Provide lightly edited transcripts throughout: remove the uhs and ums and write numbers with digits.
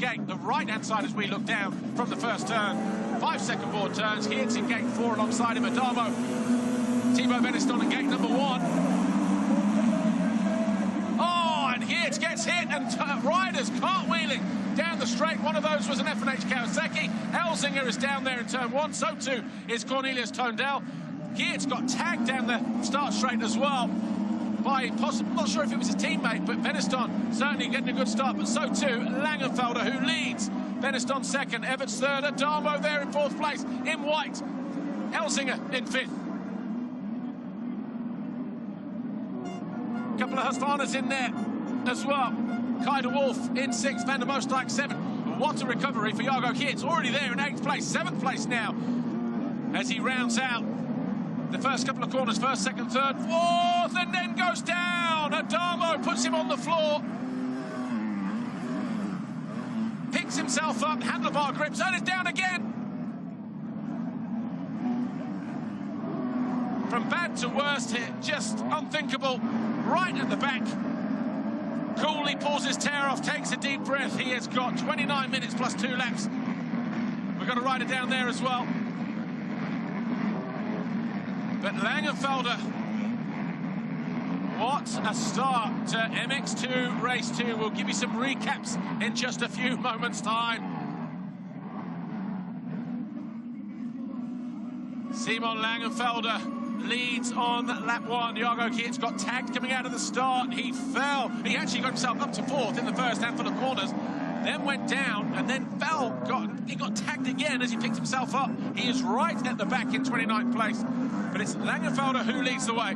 gate, the right-hand side as we look down from the first turn. 5-second board turns. Geertz in gate 4 alongside him, Adamo. Thibaut Beniston in gate number 1. Oh, and Geertz gets hit, and riders cartwheeling down the straight. One of those was an F&H Kawasaki. Elzinger is down there in turn 1. So too is Cornelius Tondel. Geertz got tagged down the start straight as well by not sure if it was a teammate, but Beniston certainly getting a good start, but so too Langenfelder, who leads. Beniston second, Everts third, Adamo there in 4th place in white, Elzinger in 5th. Couple of Husqvarnas in there as well. Kai de Wolf in 6th, Van der Moosdijk 7th. What a recovery for Jago Geertz, already there in 8th place, 7th place now, as he rounds out the first couple of corners, 1st, 2nd, 3rd, 4th, and then goes down. Adamo puts him on the floor. Picks himself up, handlebar grips, and is down again. From bad to worst here, just unthinkable. Right at the back. Coolly pulls his tear off, takes a deep breath. He has got 29 minutes plus 2 laps. We've got a rider down there as well. But Langenfelder, what a start to MX2 Race 2. We'll give you some recaps in just a few moments' time. Simon Langenfelder leads on lap 1. Jago Geertz got tagged coming out of the start. He fell. He actually got himself up to 4th in the first handful of corners, then went down and then fell. He got tagged again as he picked himself up. He is right at the back in 29th place. But it's Langenfelder who leads the way.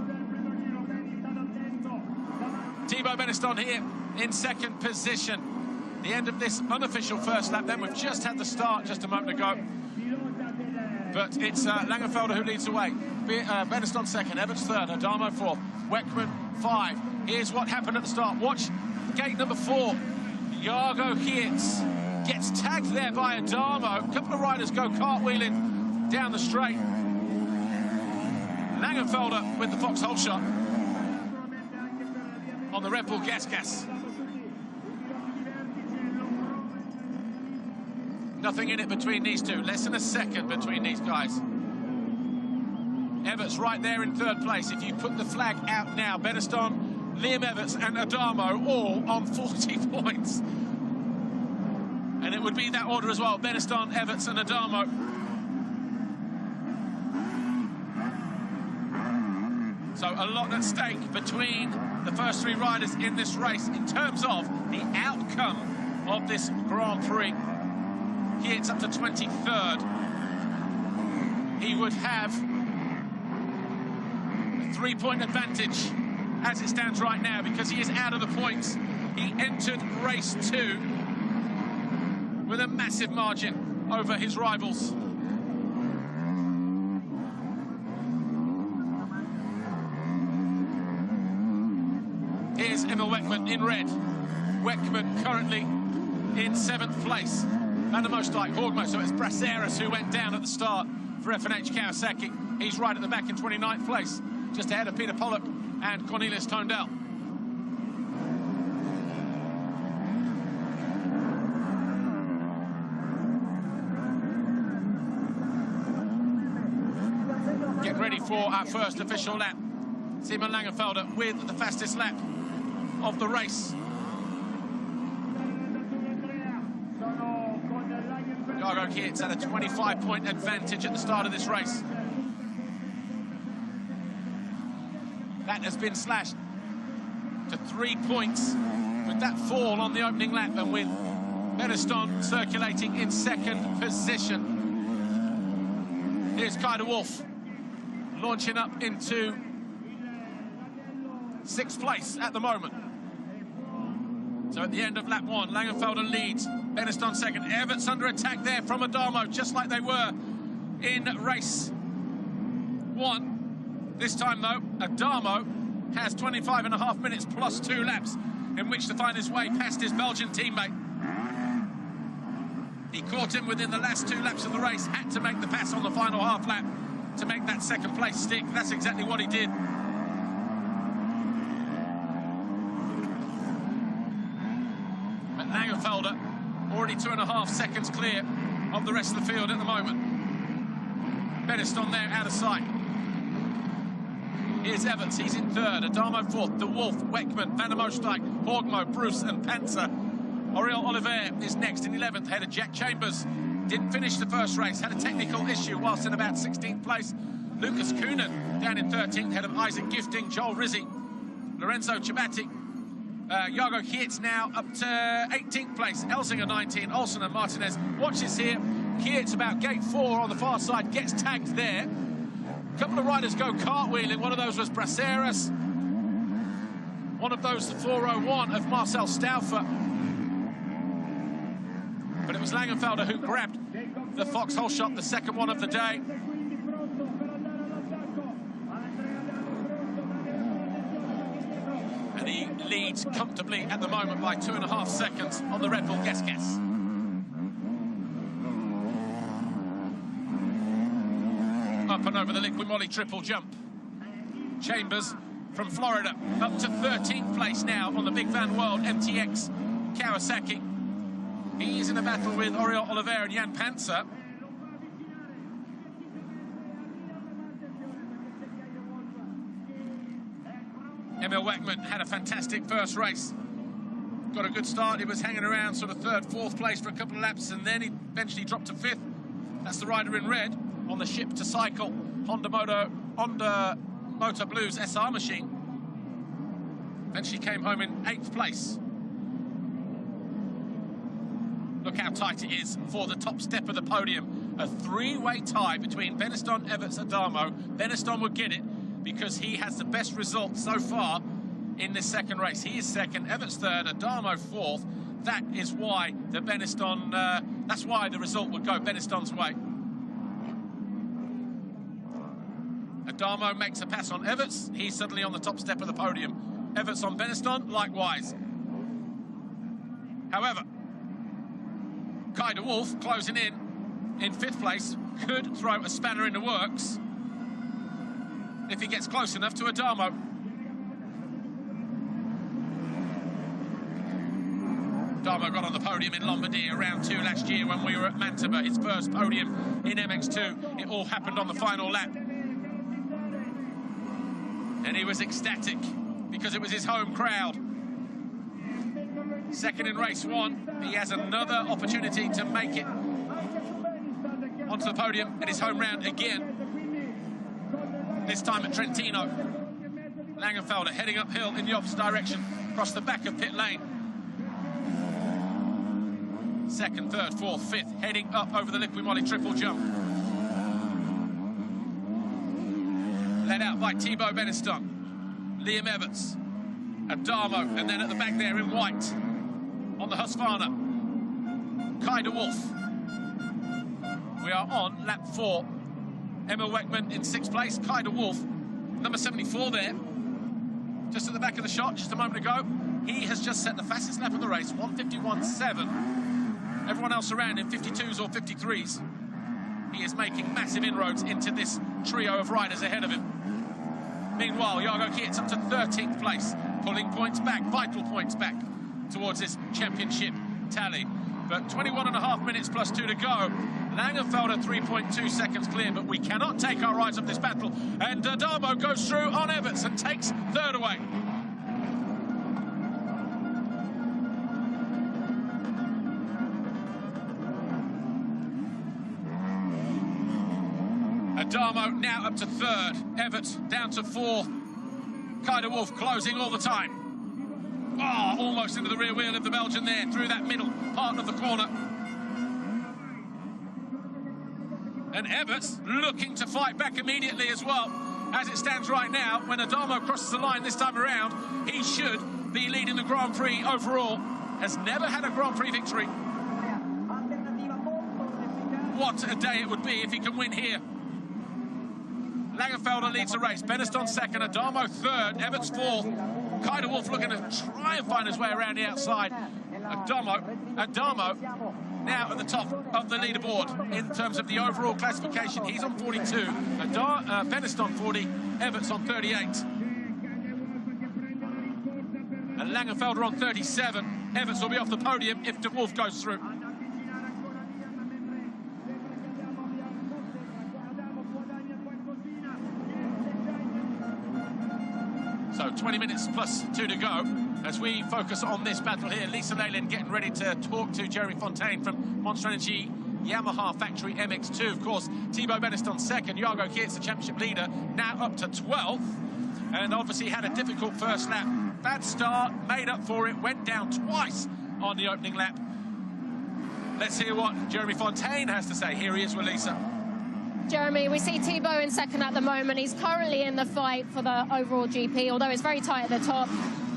Thibaut Beniston here in 2nd position. The end of this unofficial first lap. Then we've just had the start just a moment ago. But it's Langenfelder who leads the way. Beniston 2nd, Evans 3rd, Adamo 4th, Weckman 5. Here's what happened at the start. Watch gate number 4. Jago Geertz gets tagged there by Adamo. A couple of riders go cartwheeling down the straight. Langenfelder with the foxhole shot on the Red Bull Gas. Nothing in it between these two. Less than a second between these guys. Everts right there in 3rd place. If you put the flag out now, Beniston, Liam Everts and Adamo all on 40 points. And it would be that order as well. Beniston, Everts and Adamo. So a lot at stake between the first 3 riders in this race in terms of the outcome of this Grand Prix. Geertz up to 23rd. He would have a 3-point advantage as it stands right now because he is out of the points. He entered race 2 with a massive margin over his rivals. Here's Emil Weckman in red. Weckman currently in 7th place. Van der Moosdijk, Horgmo, so it's Braceras who went down at the start for F&H Kawasaki. He's right at the back in 29th place, just ahead of Peter Pollock and Cornelius Tondel. Get ready for our first official lap. Simon Langenfelder with the fastest lap of the race. Jago Geertz had a 25-point advantage at the start of this race. That has been slashed to 3 points with that fall on the opening lap and with Beniston circulating in 2nd position. Here's Kai de Wolf launching up into 6th place at the moment. So at the end of lap 1, Langenfelder leads, Beniston 2nd. Everts under attack there from Adamo, just like they were in race 1. This time, though, Adamo has 25.5 minutes plus 2 laps in which to find his way past his Belgian teammate. He caught him within the last 2 laps of the race, had to make the pass on the final half lap to make that 2nd place stick. That's exactly what he did. But Langenfelder already 2.5 seconds clear of the rest of the field at the moment. Beniston there out of sight. Here's Everts, he's in third. Adamo fourth. De Wolf, Weckman, Van der Moosdijk, Horgmo, Bruce and Panzer. Oriol Oliver is next in 11th, ahead of Jack Chambers. Didn't finish the first race, had a technical issue whilst in about 16th place. Lucas Kuhnen down in 13th, ahead of Isaac Gifting, Joel Rizzi, Lorenzo Chabati. Jago Kietz now up to 18th place. Elsinger 19, Olsen and Martinez. Watch this here. Kietz about gate 4 on the far side, gets tagged there. A couple of riders go cartwheeling. One of those was Braceras. One of those, the 401 of Marcel Stauffer. But it was Langenfelder who grabbed the foxhole shot, the second one of the day. And he leads comfortably at the moment by 2.5 seconds on the Red Bull Guess. Up and over the Liqui Moly triple jump. Chambers from Florida up to 13th place now on the Big Van World MTX Kawasaki. He is in a battle with Oriol Oliver and Jan Panzer. Emil Weckman had a fantastic first race. Got a good start. He was hanging around sort of third, fourth place for a couple of laps, and then he eventually dropped to 5th. That's the rider in red on the Ship to Cycle Honda Motor Blues SR machine. Eventually came home in 8th place. Look how tight it is for the top step of the podium. A three-way tie between Beniston, Everts, Adamo. Beniston would get it because he has the best result so far in this second race. He is second, Everts third, Adamo fourth. That is why the Beniston, that's why the result would go Beniston's way. Adamo makes a pass on Everts. He's suddenly on the top step of the podium. Everts on Beniston, likewise. However, Kai de Wolf closing in 5th place could throw a spanner in the works if he gets close enough to Adamo. Adamo got on the podium in Lombardia round 2 last year when we were at Mantova, his first podium in MX2. It all happened on the final lap. And he was ecstatic because it was his home crowd. Second in race 1, he has another opportunity to make it onto the podium at his home round again. This time at Trentino. Langenfelder heading uphill in the opposite direction across the back of pit lane. Second, third, fourth, fifth, heading up over the Liqui Moly triple jump. Led out by Thibaut Beniston, Liam Everts, Adamo, and then at the back there in white on the Husqvarna, Kai de Wolf. We are on lap 4. Emil Weckman in 6th place, Kai de Wolf, number 74 there, just at the back of the shot just a moment ago. He has just set the fastest lap of the race, 1:51.7. Everyone else around in 52s or 53s. He is making massive inroads into this trio of riders ahead of him. Meanwhile, Jago Kietz up to 13th place, pulling points back, vital points back towards this championship tally. But 21.5 minutes plus 2 to go. Langenfelder 3.2 seconds clear, but we cannot take our eyes off this battle. And Adamo goes through on Everts and takes third away. Adamo now up to third, Everts down to 4th. Kai de Wolf closing all the time. Oh, almost into the rear wheel of the Belgian there, through that middle part of the corner. And Everts looking to fight back immediately as well. As it stands right now, when Adamo crosses the line this time around, he should be leading the Grand Prix overall. Has never had a Grand Prix victory. What a day it would be if he can win here. Langenfelder leads the race, Beniston second, Adamo third, Everts fourth. Kai de Wolf looking to try and find his way around the outside. Adamo now at the top of the leaderboard in terms of the overall classification. He's on 42, Beniston 40, Everts on 38. And Langenfelder on 37. Everts will be off the podium if de Wolf goes through. about 20 minutes plus 2 to go as we focus on this battle here. Lisa Leyland getting ready to talk to Jeremy Fontaine from Monster Energy Yamaha Factory MX2. Of course, Thibaut Beniston second. Jago Geerts, the championship leader, now up to 12th. And obviously had a difficult first lap. Bad start, made up for it, went down twice on the opening lap. Let's hear what Jeremy Fontaine has to say. Here he is with Lisa. Jeremy, we see Thibaut in second at the moment. He's currently in the fight for the overall GP, although it's very tight at the top.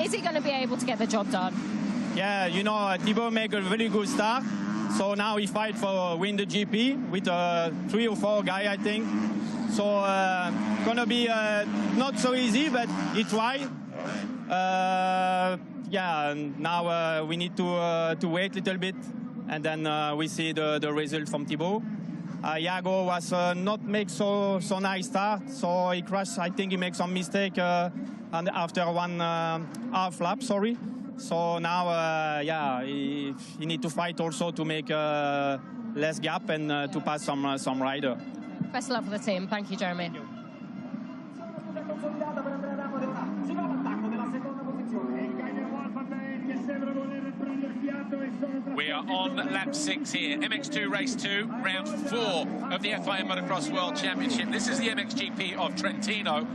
Is he going to be able to get the job done? Yeah, you know, Thibaut make a very good start. So now he fight for win the GP with 3 or 4 guys, I think. So gonna be not so easy, but he try. Yeah, now we need to wait a little bit, and then we see the result from Thibaut. Jago was not make so nice start, so he crashed. I think he made some mistake and after one half lap. Sorry. So now, yeah, he need to fight also to make less gap and to pass some rider. Best of luck for the team. Thank you, Jeremy. We are on lap 6 here. MX2 race 2, round 4 of the FIM Motocross World Championship. This is the MXGP of Trentino.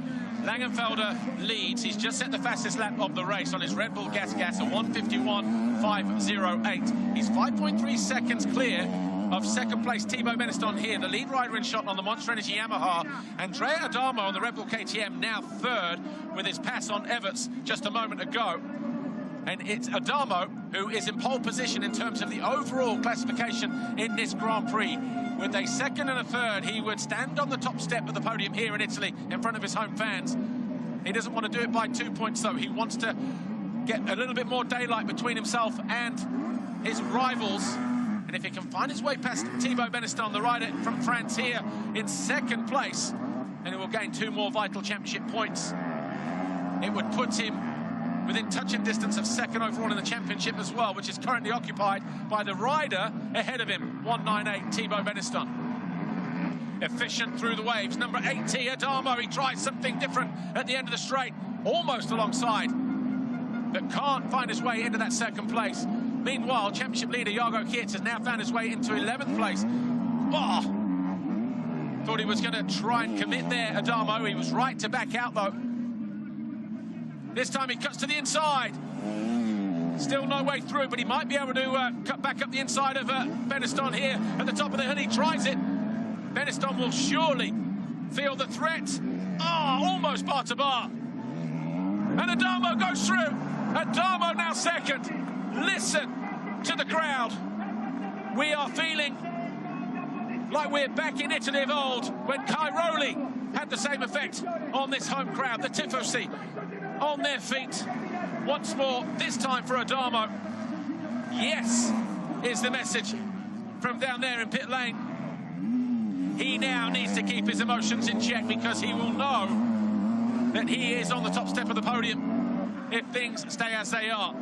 Langenfelder leads. He's just set the fastest lap of the race on his Red Bull Gas a 1:51.508. He's 5.3 seconds clear of second place Thibaut Beniston here, the lead rider in shot on the Monster Energy Yamaha. Andrea Adamo on the Red Bull KTM now third with his pass on Everts just a moment ago. And it's Adamo who is in pole position in terms of the overall classification in this Grand Prix. With a second and a third, he would stand on the top step of the podium here in Italy in front of his home fans. He doesn't want to do it by 2 points, though. He wants to get a little bit more daylight between himself and his rivals. And if he can find his way past Thibaut Beniston, the rider from France here in second place, then he will gain 2 more vital championship points. It would put him within touching distance of second overall in the championship as well, which is currently occupied by the rider ahead of him, 198 Thibaut Beniston. Efficient through the waves, number 80 Adamo. He tries something different at the end of the straight, almost alongside, but can't find his way into that second place. Meanwhile, championship leader Jago Geerts has now found his way into 11th place. Oh! Thought he was going to try and commit there, Adamo. He was right to back out, though. This time he cuts to the inside. Still no way through, but he might be able to cut back up the inside of Beniston here at the top of the hill. He tries it. Beniston will surely feel the threat. Oh, almost bar to bar. And Adamo goes through. Adamo now second. Listen to the crowd. We are feeling like we're back in Italy of old when Cairoli had the same effect on this home crowd. The Tifosi on their feet once more, this time for Adamo. Yes is the message from down there in pit lane. He now needs to keep his emotions in check because he will know that he is on the top step of the podium if things stay as they are.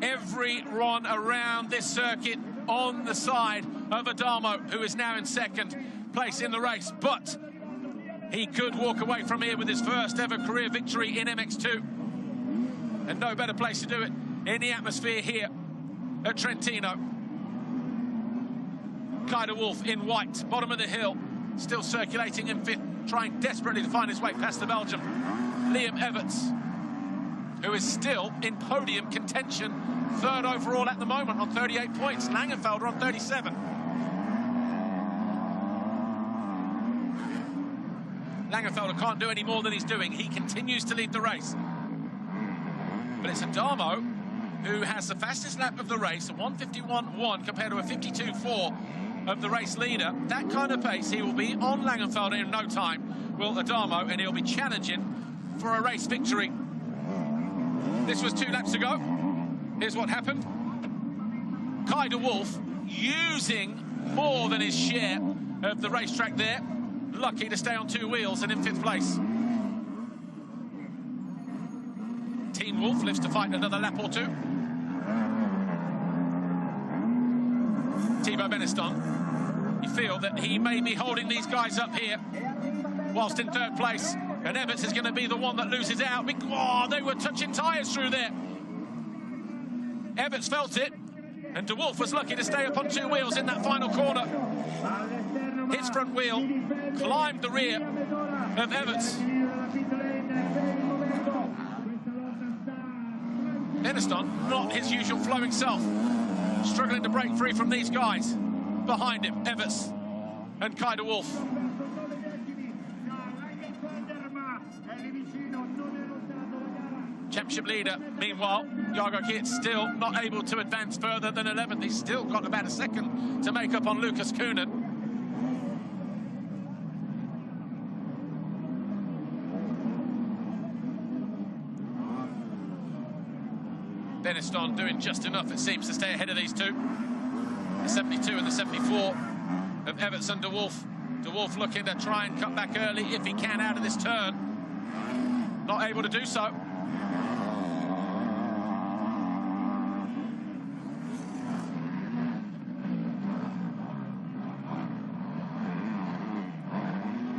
Everyone around this circuit on the side of Adamo, who is now in second place in the race, but he could walk away from here with his first ever career victory in MX2. And no better place to do it in the atmosphere here at Trentino. Kaida Wolf in white, bottom of the hill, still circulating in 5th, trying desperately to find his way past the Belgian Liam Everts, who is still in podium contention, 3rd overall at the moment on 38 points. Langenfelder on 37. Langenfelder can't do any more than he's doing. He continues to lead the race. But it's Adamo who has the fastest lap of the race, a 1:51.1 compared to a 52.4 of the race leader. That kind of pace, he will be on Langenfelder in no time, will Adamo, and he'll be challenging for a race victory. This was 2 laps ago. Here's what happened. Kaida Wolf using more than his share of the racetrack there. Lucky to stay on 2 wheels and in 5th place. Team Wolf lives to fight another lap or 2. Thibaut Beniston, you feel that he may be holding these guys up here, whilst in 3rd place And Everts is going to be the one that loses out. Oh, they were touching tyres through there. Everts felt it, and De Wolf was lucky to stay up on two wheels in that final corner. His front wheel climbed the rear of Everts. Beniston, not his usual flowing self, struggling to break free from these guys. Behind him, Everts and Kai De Wolf. Championship leader, meanwhile, Jago Kietz still not able to advance further than 11th. He's still got about a second to make up on Lucas Kuhnen. Beniston doing just enough, it seems, to stay ahead of these two. The 72 and the 74 of Everts and De Wolf. De Wolf looking to try and cut back early if he can out of this turn. Not able to do so.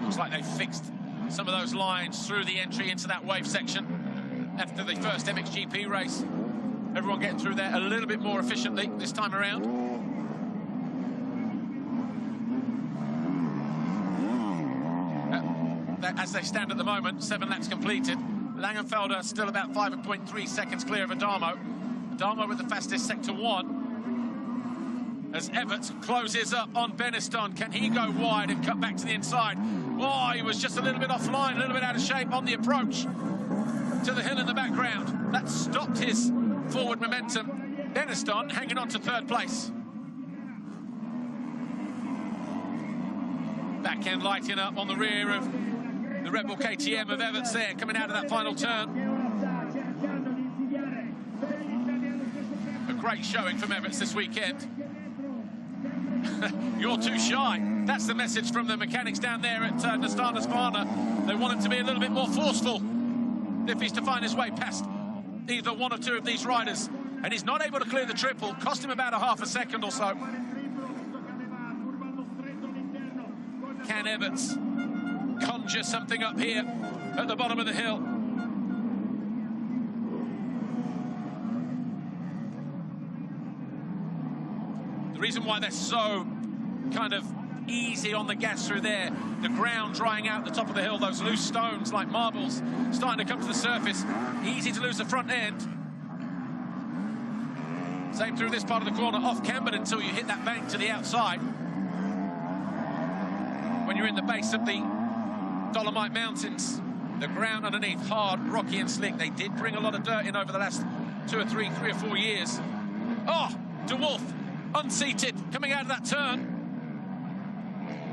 Looks like they fixed some of those lines through the entry into that wave section after the first MXGP race. Everyone getting through there a little bit more efficiently this time around. As they stand at the moment, 7 laps completed. Langenfelder still about 5.3 seconds clear of Adamo. Adamo with the fastest sector 1. As Everts closes up on Beniston, can he go wide and cut back to the inside? Oh, he was just a little bit offline, a little bit out of shape on the approach to the hill in the background. That stopped his forward momentum. Beniston hanging on to 3rd place. Back end lighting up on the rear of the Red Bull KTM of Everts there, coming out of that final turn. A great showing from Everts this weekend. You're too shy. That's the message from the mechanics down there at Astana Sparna. They want him to be a little bit more forceful if he's to find his way past either one or two of these riders. And he's not able to clear the triple. Cost him about a half a second or so. Can Everts conjure something up here at the bottom of the hill? The reason why they're so kind of easy on the gas through there, the ground drying out the top of the hill, those loose stones like marbles starting to come to the surface, easy to lose the front end. Same through this part of the corner, off cambered until you hit that bank to the outside. When you're in the base of the Dolomite Mountains, the ground underneath hard, rocky and slick. They did bring a lot of dirt in over the last 3 or 4 years. Oh, De Wolf unseated coming out of that turn.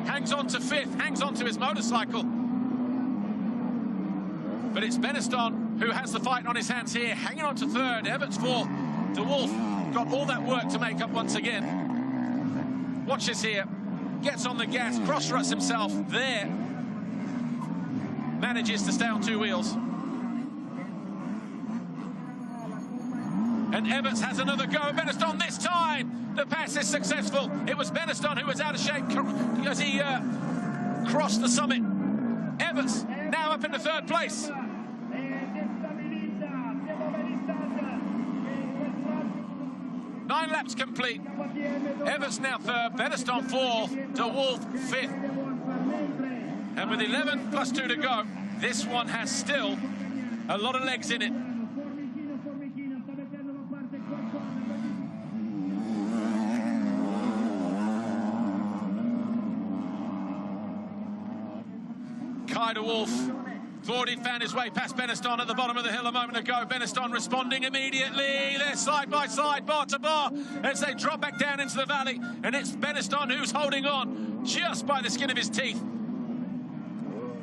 Hangs on to 5th, hangs on to his motorcycle. But it's Beniston who has the fight on his hands here, hanging on to 3rd, Everts 4th. De Wolf got all that work to make up once again. Watch this here. Gets on the gas, cross-ruts himself there. Manages to stay on 2 wheels. And Everts has another go at Beniston this time. The pass is successful. It was Beniston who was out of shape as he crossed the summit. Everts now up into 3rd place. Nine laps complete. Everts now 3rd, Beniston 4th, De Wolf 5th. And with 11 plus 2 to go, this one has still a lot of legs in it. Kai De Wolf thought he'd found his way past Beniston at the bottom of the hill a moment ago. Beniston responding immediately. They're side by side, bar to bar, as they drop back down into the valley. And it's Beniston who's holding on just by the skin of his teeth.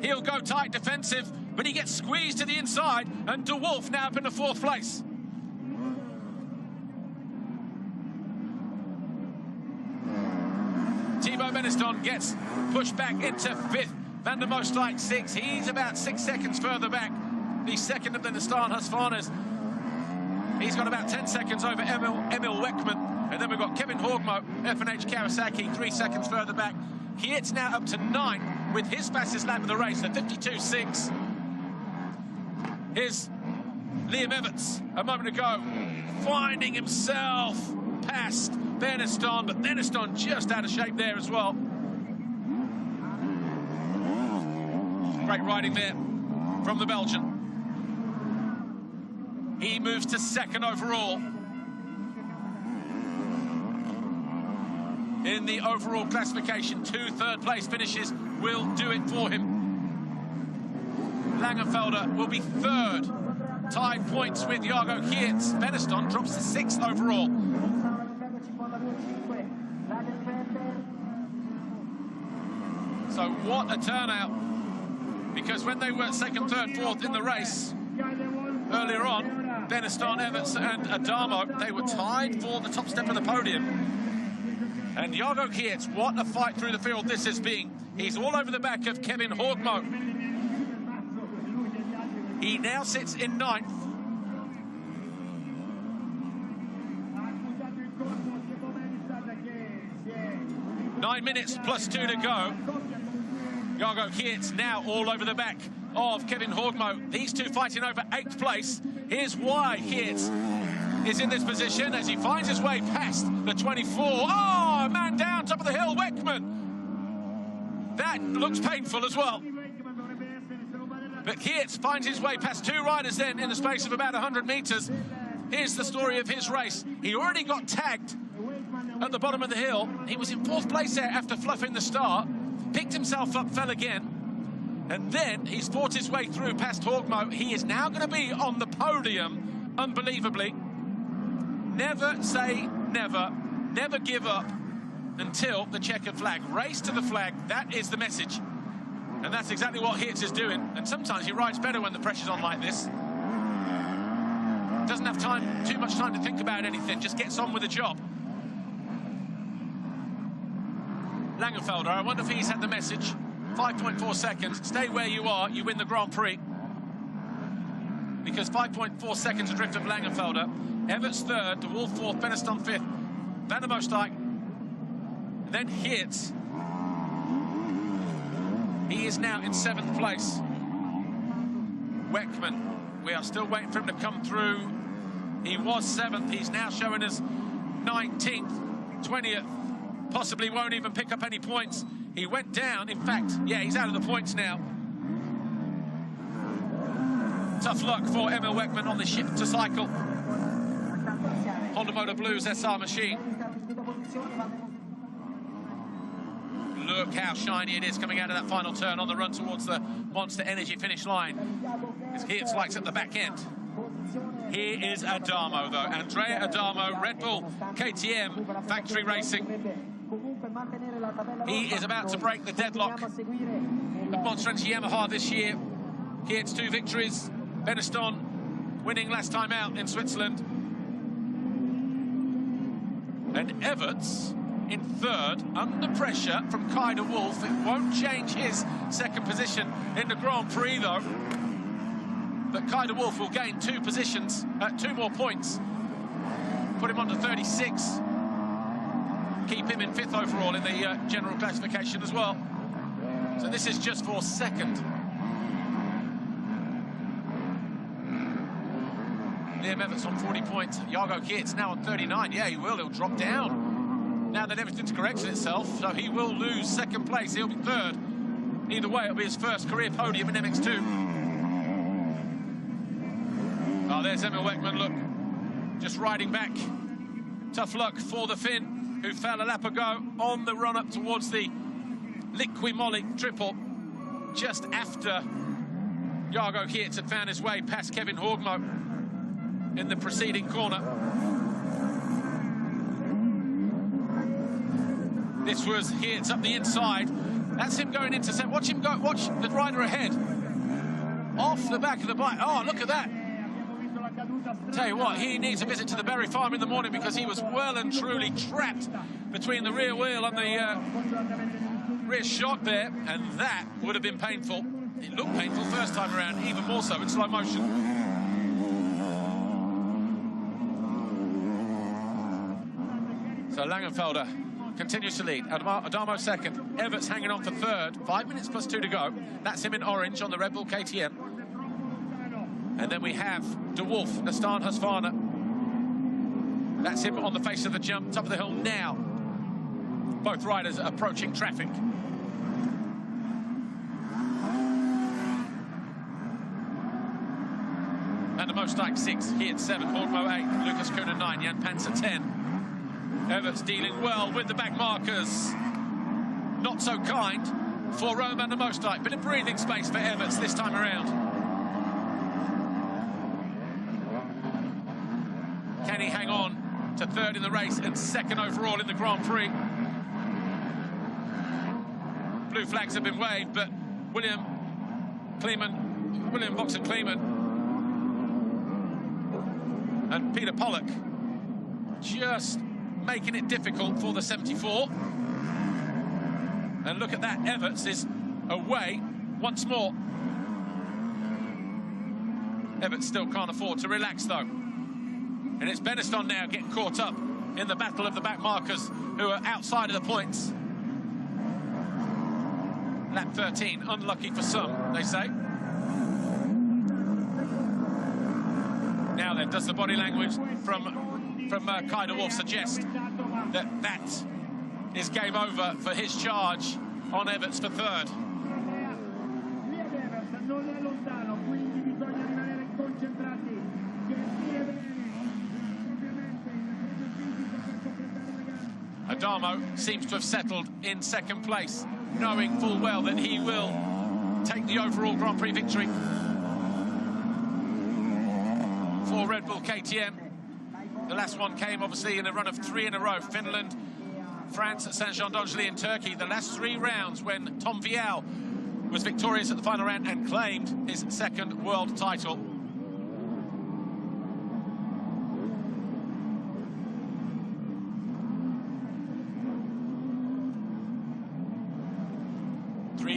He'll go tight defensive, but he gets squeezed to the inside, and De Wolf now up into 4th place. Thibaut Beniston gets pushed back into 5th. Van der Moosdijk 6th. He's about 6 seconds further back. The second of the Astana Husqvarnas. He's got about 10 seconds over Emil Weckman. And then we've got Kevin Horgmo, F&H Kawasaki, 3 seconds further back. Kietz now up to 9 with his fastest lap of the race, the 52.6. Here's Liam Everts a moment ago, finding himself past Beniston, but Beniston just out of shape there as well. Great riding there from the Belgian. He moves to second overall. In the overall classification, 2 third-place finishes will do it for him. Langenfelder will be third, tied points with Jago Kietz. Beniston drops to 6th overall. So what a turnout, because when they were 2nd, 3rd, 4th in the race earlier on, Beniston, Everts and Adamo, they were tied for the top step of the podium. And Jago Kietz, what a fight through the field this has been. He's all over the back of Kevin Horgmo. He now sits in 9th. Nine minutes plus 2 to go. Jago Kietz now all over the back of Kevin Horgmo. These two fighting over 8th place. Here's why Kietz is in this position as he finds his way past the 24. Oh, a man down top of the hill, Weckman. That looks painful as well. But Kietz finds his way past 2 riders then in the space of about 100 meters. Here's the story of his race. He already got tagged at the bottom of the hill. He was in 4th place there after fluffing the start. Picked himself up, fell again. And then he's fought his way through past Horgmo. He is now going to be on the podium, unbelievably. Never say never. Never give up until the checkered flag. Race to the flag. That is the message. And that's exactly what Kietz is doing. And sometimes he rides better when the pressure's on like this. Doesn't have too much time to think about anything. Just gets on with the job. Langenfelder, I wonder if he's had the message. 5.4 seconds. Stay where you are. You win the Grand Prix. Because 5.4 seconds adrift of Langenfelder. Everts 3rd, De Wolf 4th, Beniston 5th, Van der Moosdijk, then Kietz. He is now in 7th place. Weckman, we are still waiting for him to come through. He was 7th, he's now showing us 19th, 20th, possibly won't even pick up any points. He went down, in fact, yeah, he's out of the points now. Tough luck for Emil Weckman on the ship to cycle. Honda Motor Blues SR machine. Look how shiny it is coming out of that final turn on the run towards the Monster Energy finish line. As Kietz likes at the back end. Here is Adamo, though. Andrea Adamo, Red Bull KTM Factory Racing. He is about to break the deadlock of Monster Energy Yamaha this year. Kietz 2 victories. Beniston winning last time out in Switzerland. And Everts in 3rd, under pressure from Kai de Wolf. It won't change his 2nd position in the Grand Prix, though. But Kai de Wolf will gain 2 positions, 2 more points. Put him on to 36. Keep him in 5th overall in the general classification as well. So this is just for 2nd. Liam Everts on 40 points. Jago Kietz now on 39. Yeah, he will. He'll drop down now that everything's corrected itself. So he will lose 2nd place. He'll be 3rd. Either way, it'll be his first career podium in MX2. Oh, there's Emil Weckman, look. Just riding back. Tough luck for the Finn, who fell a lap ago on the run up towards the Liqui Moly triple, just after Jago Kietz had found his way past Kevin Horgmo in the preceding corner. This was Kietz up the inside. That's him going into set. Watch him go. Watch the rider ahead. Off the back of the bike. Oh, look at that. Tell you what, he needs a visit to the Berry Farm in the morning because he was well and truly trapped between the rear wheel and the rear shock there, and that would have been painful. It looked painful first time around, even more so in slow motion. So Langenfelder continues to lead. Adamo 2nd. Everts hanging on for 3rd. 5 minutes plus 2 to go. That's him in orange on the Red Bull KTM. And then we have De Wolf, Nastan Husqvarna. That's him on the face of the jump, top of the hill now. Both riders approaching traffic. Van der Moosdijk 6, Geert 7, Hortmo 8, Lucas Koenen 9, Jan Panzer 10. Everts dealing well with the back markers. Not so kind for Roman van der Moosdijk. Bit of breathing space for Everts this time around. Can he hang on to third in the race and second overall in the Grand Prix? Blue flags have been waved, but William Boxer Kleeman and Peter Pollock just making it difficult for the 74. And look at that, Everts is away once more. Everts still can't afford to relax though. And it's Benetton now getting caught up in the battle of the back markers who are outside of the points. Lap 13, unlucky for some, they say. Now then, does the body language from Kai de Wolf suggest that that is game over for his charge on Everts for third? Adamo seems to have settled in second place, knowing full well that he will take the overall Grand Prix victory for Red Bull KTM. The last one came obviously in a run of 3 in a row. Finland, France at Saint-Jean-d'Angely in Turkey. The last 3 rounds when Tom Vial was victorious at the final round and claimed his second world title.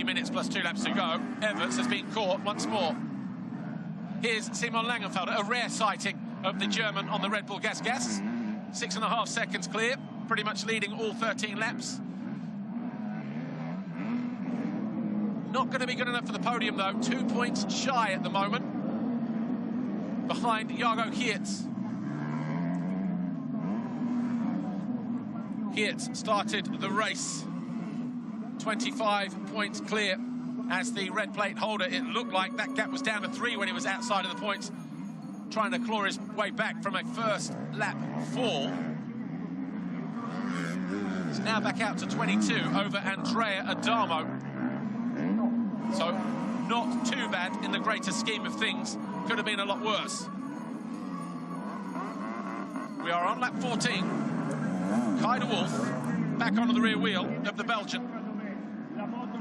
Minutes plus 2 laps to go. Everts has been caught once more. Here's Simon Langenfelder, a rare sighting of the German on the Red Bull Gas. 6.5 seconds clear, pretty much leading all 13 laps. Not going to be good enough for the podium though. 2 points shy at the moment, behind Jago Geerts. Geerts started the race 25 points clear as the red plate holder. It looked like that gap was down to 3 when he was outside of the points, trying to claw his way back from a first lap fall. He's now back out to 22 over Andrea Adamo. So not too bad in the greater scheme of things. Could have been a lot worse. We are on lap 14. Kai de Wolf back onto the rear wheel of the Belgian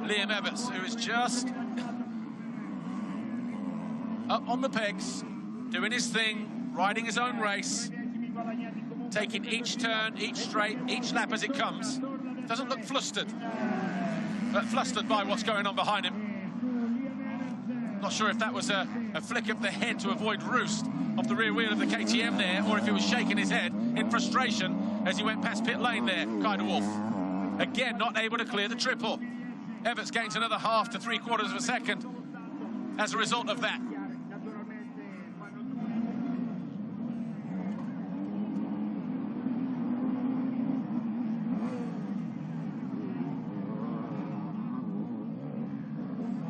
Liam Everts, who is just up on the pegs, doing his thing, riding his own race, taking each turn, each straight, each lap as it comes. Doesn't look flustered, but flustered by what's going on behind him. Not sure if that was a flick of the head to avoid roost off the rear wheel of the KTM there, or if he was shaking his head in frustration as he went past pit lane there, Kai de Wolf. Again, not able to clear the triple. Everts gains another 1/2 to 3/4 of a second as a result of that.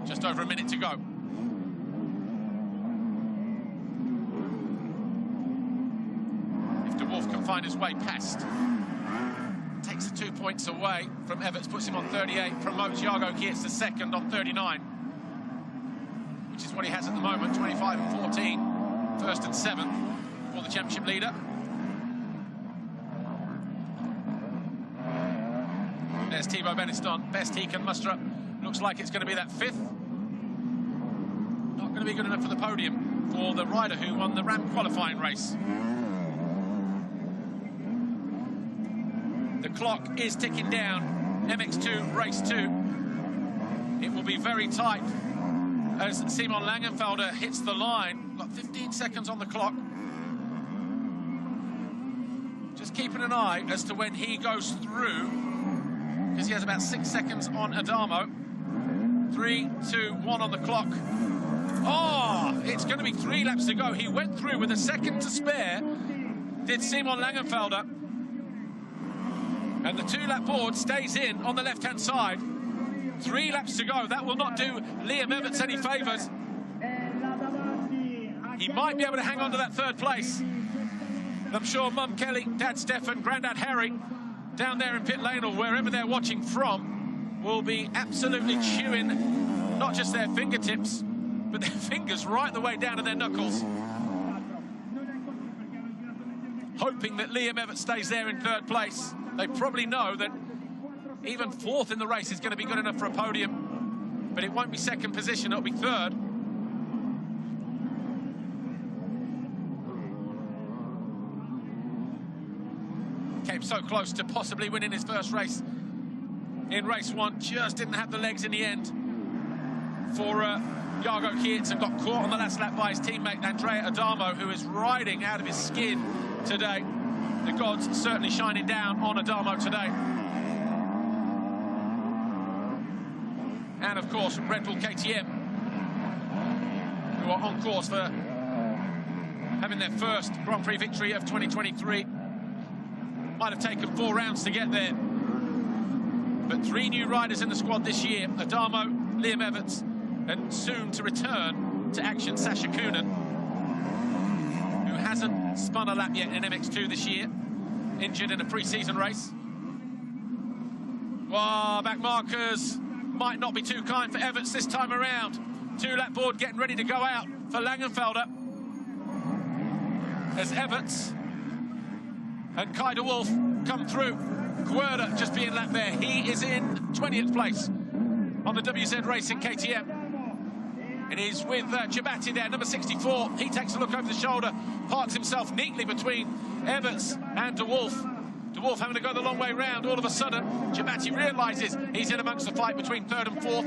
Just over a minute to go. If De Wolf can find his way past, takes the 2 points away from Everts, puts him on 38, promotes Jago Geerts to second on 39, which is what he has at the moment, 25 and 14, first and 7th for the championship leader. There's Thibaut Benetton, best he can muster up. Looks like it's going to be that 5th. Not going to be good enough for the podium for the rider who won the Ram qualifying race. The clock is ticking down. MX2 race 2. It will be very tight as Simon Langenfelder hits the line. Got 15 seconds on the clock. Just keeping an eye as to when he goes through, because he has about 6 seconds on Adamo. 3, 2, 1 on the clock. Oh, it's going to be 3 laps to go. He went through with a second to spare, did Simon Langenfelder. And the 2-lap board stays in on the left-hand side. 3 laps to go. That will not do Liam Everts any favours. He might be able to hang on to that 3rd place. I'm sure Mum Kelly, Dad Stefan, Grandad Harry, down there in pit lane or wherever they're watching from, will be absolutely chewing not just their fingertips, but their fingers right the way down to their knuckles. Hoping that Liam Everts stays there in 3rd place. They probably know that even 4th in the race is going to be good enough for a podium, but it won't be 2nd position, it'll be 3rd. Came so close to possibly winning his first race in race 1, just didn't have the legs in the end for Jago Kietz, and got caught on the last lap by his teammate Andrea Adamo, who is riding out of his skin today. The gods certainly shining down on Adamo today. And of course Red Bull KTM, who are on course for having their first Grand Prix victory of 2023. Might have taken 4 rounds to get there, but 3 new riders in the squad this year: Adamo, Liam Everts, and soon to return to action Sasha Coonan, who hasn't spun a lap yet in MX2 this year, injured in a pre-season race. Well, back markers might not be too kind for Everts this time around. 2-lap board getting ready to go out for Langenfelder, as Everts and Kai de Wolf come through. Guerda just being lapped there. He is in 20th place on the WZ Racing KTM. And he's with Jabati there, number 64. He takes a look over the shoulder, parks himself neatly between Everts and de Wolf. De Wolf having to go the long way round. All of a sudden, Jabati realises he's in amongst the fight between 3rd and 4th.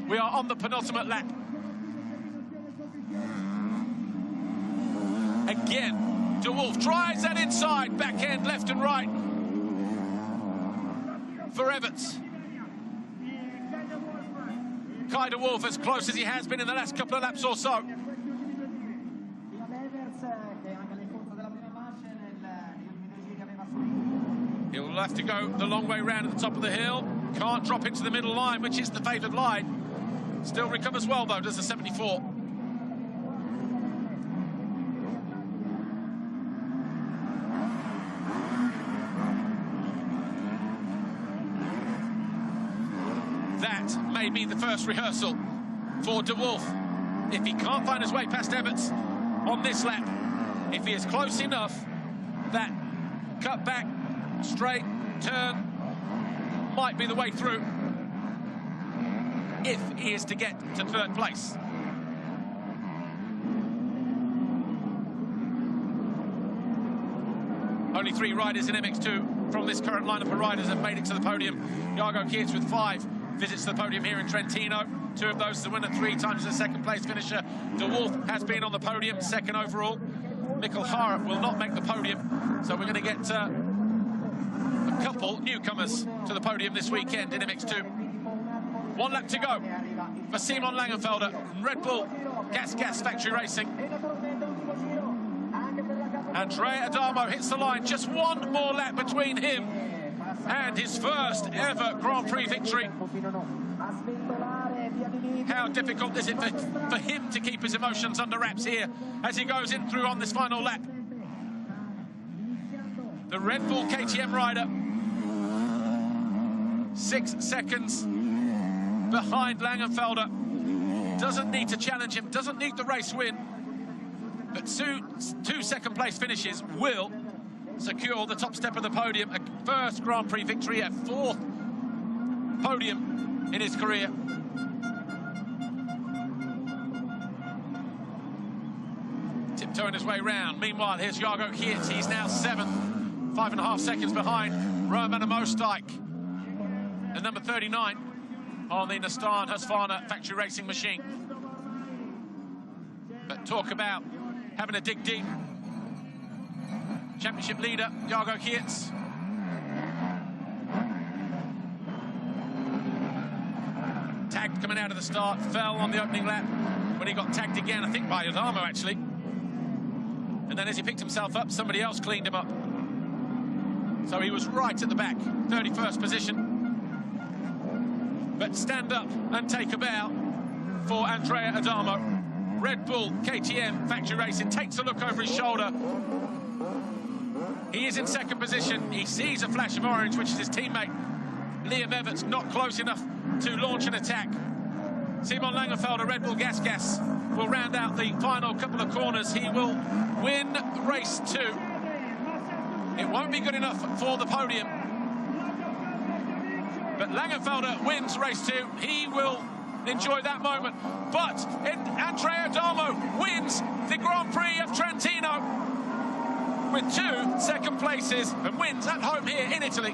We are on the penultimate lap. Again, de Wolf drives that inside, back end, left and right for Everts. Kai de Wolf as close as he has been in the last couple of laps or so. He'll have to go the long way round at the top of the hill. Can't drop into the middle line, which is the favoured line. Still recovers well, though, does the 74. That may be the first rehearsal for de Wolf. If he can't find his way past Everts on this lap, if he is close enough, that cut back, straight turn might be the way through, if he is to get to 3rd place. Only 3 riders in MX2 from this current lineup of riders have made it to the podium. Jago Kietz with 5 visits to the podium here in Trentino. 2 of those the winner, 3 times the 2nd place finisher. De Wolf has been on the podium, 2nd overall. Mikkel Hara will not make the podium, so we're going to get a couple newcomers to the podium this weekend in MX2. 1 lap to go for Simon Langenfelder, Red Bull Gas Factory Racing. Andrea Adamo hits the line, just 1 more lap between him and his first ever Grand Prix victory. How difficult is it for him to keep his emotions under wraps here as he goes in through on this final lap? The Red Bull KTM rider, 6 seconds behind Langenfelder. Doesn't need to challenge him, doesn't need the race win, but 2 second place finishes will secure the top step of the podium. A first Grand Prix victory, a 4th podium in his career. Tiptoeing his way round. Meanwhile, here's Jago Kietz. He's now 7th, 5.5 seconds behind Roman Mostijk, the number 39 on the Nissan Husqvarna factory racing machine. But talk about having a dig deep. Championship leader, Jago Kietz. Tagged coming out bad at the start, fell on the opening lap when he got tagged again, I think by Adamo actually. And then as he picked himself up, somebody else cleaned him up. So he was right at the back, 31st position. But stand up and take a bow for Andrea Adamo. Red Bull KTM Factory Racing takes a look over his shoulder. He is in second position. He sees a flash of orange, which is his teammate Liam Everts, not close enough to launch an attack. Simon Langenfelder, Red Bull Gas will round out the final couple of corners. He will win race 2. It won't be good enough for the podium, but Langenfelder wins race 2. He will enjoy that moment. But Andrea Adamo wins the Grand Prix of Trentino with 2 second places and wins at home here in Italy.